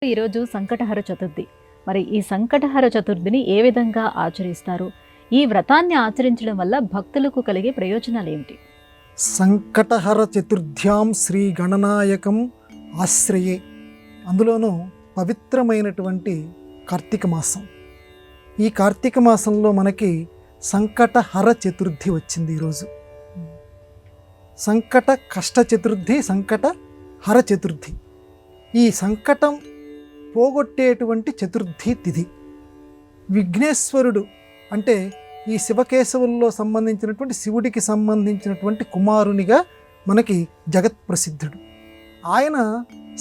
ఈరోజు సంకటహర చతుర్థి. మరి ఈ సంకటహర చతుర్థిని ఏ విధంగా ఆచరిస్తారు? ఈ వ్రతాన్ని ఆచరించడం వల్ల భక్తులకు కలిగే ప్రయోజనాలు ఏమిటి? సంకటహర చతుర్థ్యాం శ్రీ గణనాయకం ఆశ్రయే. అందులోనూ పవిత్రమైనటువంటి కార్తీక మాసం. ఈ కార్తీక మాసంలో మనకి సంకటహర చతుర్థి వచ్చింది. ఈరోజు సంకట కష్ట చతుర్థి, సంకటహర చతుర్థి. ఈ సంకటం పోగొట్టేటువంటి చతుర్థి తిథి. విఘ్నేశ్వరుడు అంటే ఈ శివకేశవుల్లో సంబంధించినటువంటి శివుడికి సంబంధించినటువంటి కుమారునిగా మనకి జగత్ ప్రసిద్ధుడు. ఆయన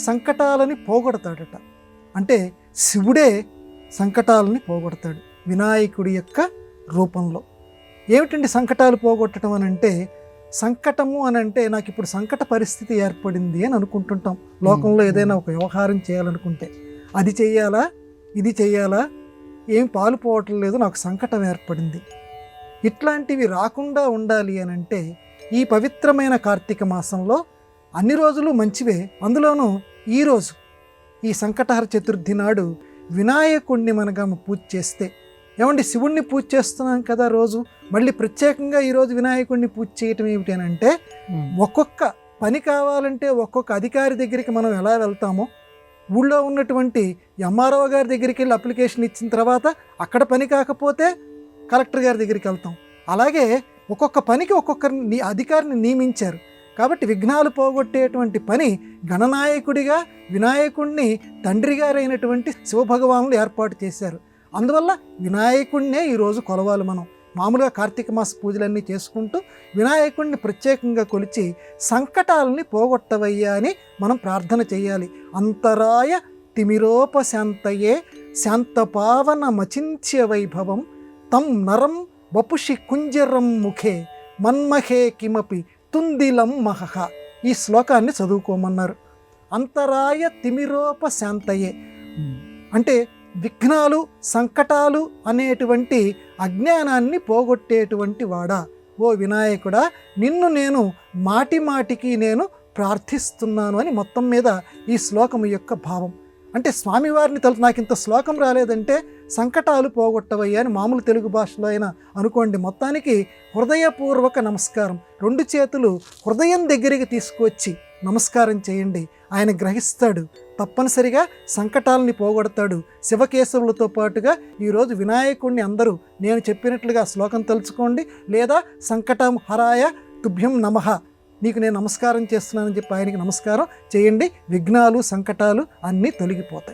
సంకటాలని పోగొడతాడట. అంటే శివుడే సంకటాలని పోగొడతాడు వినాయకుడి యొక్క రూపంలో. ఏమిటండి సంకటాలు పోగొట్టడం అని అంటే, సంకటము అని అంటే నాకు ఇప్పుడు సంకట పరిస్థితి ఏర్పడింది అని అనుకుంటుంటాం. లోకంలో ఏదైనా ఒక వ్యవహారం చేయాలనుకుంటే అది చెయ్యాలా, ఇది చెయ్యాలా, ఏం పాలు పోవటం లేదు, నాకు సంకటం ఏర్పడింది. ఇట్లాంటివి రాకుండా ఉండాలి అని అంటే ఈ పవిత్రమైన కార్తీక మాసంలో అన్ని రోజులు మంచివే. అందులోనూ ఈరోజు ఈ సంకటహర చతుర్థి నాడు వినాయకుడిని మనగా పూజ చేస్తే, ఏమండి శివుణ్ణి పూజ చేస్తున్నాం కదా రోజు, మళ్ళీ ప్రత్యేకంగా ఈరోజు వినాయకుడిని పూజ చేయటం ఏమిటి అని అంటే, ఒక్కొక్క పని కావాలంటే ఒక్కొక్క అధికారి దగ్గరికి మనం ఎలా వెళ్తామో, ఊళ్ళో ఉన్నటువంటి ఎంఆర్ఓ గారి దగ్గరికి వెళ్ళి అప్లికేషన్ ఇచ్చిన తర్వాత అక్కడ పని కాకపోతే కలెక్టర్ గారి దగ్గరికి వెళ్తాం. అలాగే ఒక్కొక్క పనికి ఒక్కొక్కరిని అధికారిని నియమించారు. కాబట్టి విఘ్నాలు పోగొట్టేటువంటి పని గణనాయకుడిగా వినాయకుడిని తండ్రి గారైనటువంటి శివభగవానులు ఏర్పాటు చేశారు. అందువల్ల వినాయకుడినే ఈరోజు కొలవాలి మనం. మామూలుగా కార్తీక మాస పూజలన్నీ చేసుకుంటూ వినాయకుడిని ప్రత్యేకంగా కొలిచి సంకటాలని పోగొట్టవయ్యా అని మనం ప్రార్థన చేయాలి. అంతరాయ తిమిరోపశాంతయే శాంతపావన మచింత్య వైభవం తం నరం వపుషి కుంజరం ముఖే మన్మహే కిమపి తుందిలం మహహ. ఈ శ్లోకాన్ని చదువుకోమన్నారు. అంతరాయ తిమిరోపశాంతయే అంటే విఘ్నాలు సంకటాలు అనేటువంటి అజ్ఞానాన్ని పోగొట్టేటువంటి వాడా, ఓ వినాయకుడా, నిన్ను నేను మాటి మాటికి నేను ప్రార్థిస్తున్నాను అని మొత్తం మీద ఈ శ్లోకం యొక్క భావం. అంటే స్వామివారిని నాకు ఇంత శ్లోకం రాలేదంటే సంకటాలు పోగొట్టవయ్యా అని మామూలు తెలుగు భాషలో అయినా అనుకోండి. మొత్తానికి హృదయపూర్వక నమస్కారం, రెండు చేతులు హృదయం దగ్గరికి తీసుకువచ్చి నమస్కారం చేయండి. ఆయన గ్రహిస్తాడు, తప్పనిసరిగా సంకటాలని పోగొడతాడు. శివకేశవులతో పాటుగా ఈరోజు వినాయకుడిని అందరూ నేను చెప్పినట్లుగా శ్లోకం తలుచుకోండి, లేదా సంకటం హరాయ తుభ్యం నమః, నీకు నేను నమస్కారం చేస్తున్నానని చెప్పి ఆయనకి నమస్కారం చేయండి. విఘ్నాలు సంకటాలు అన్నీ తొలగిపోతాయి.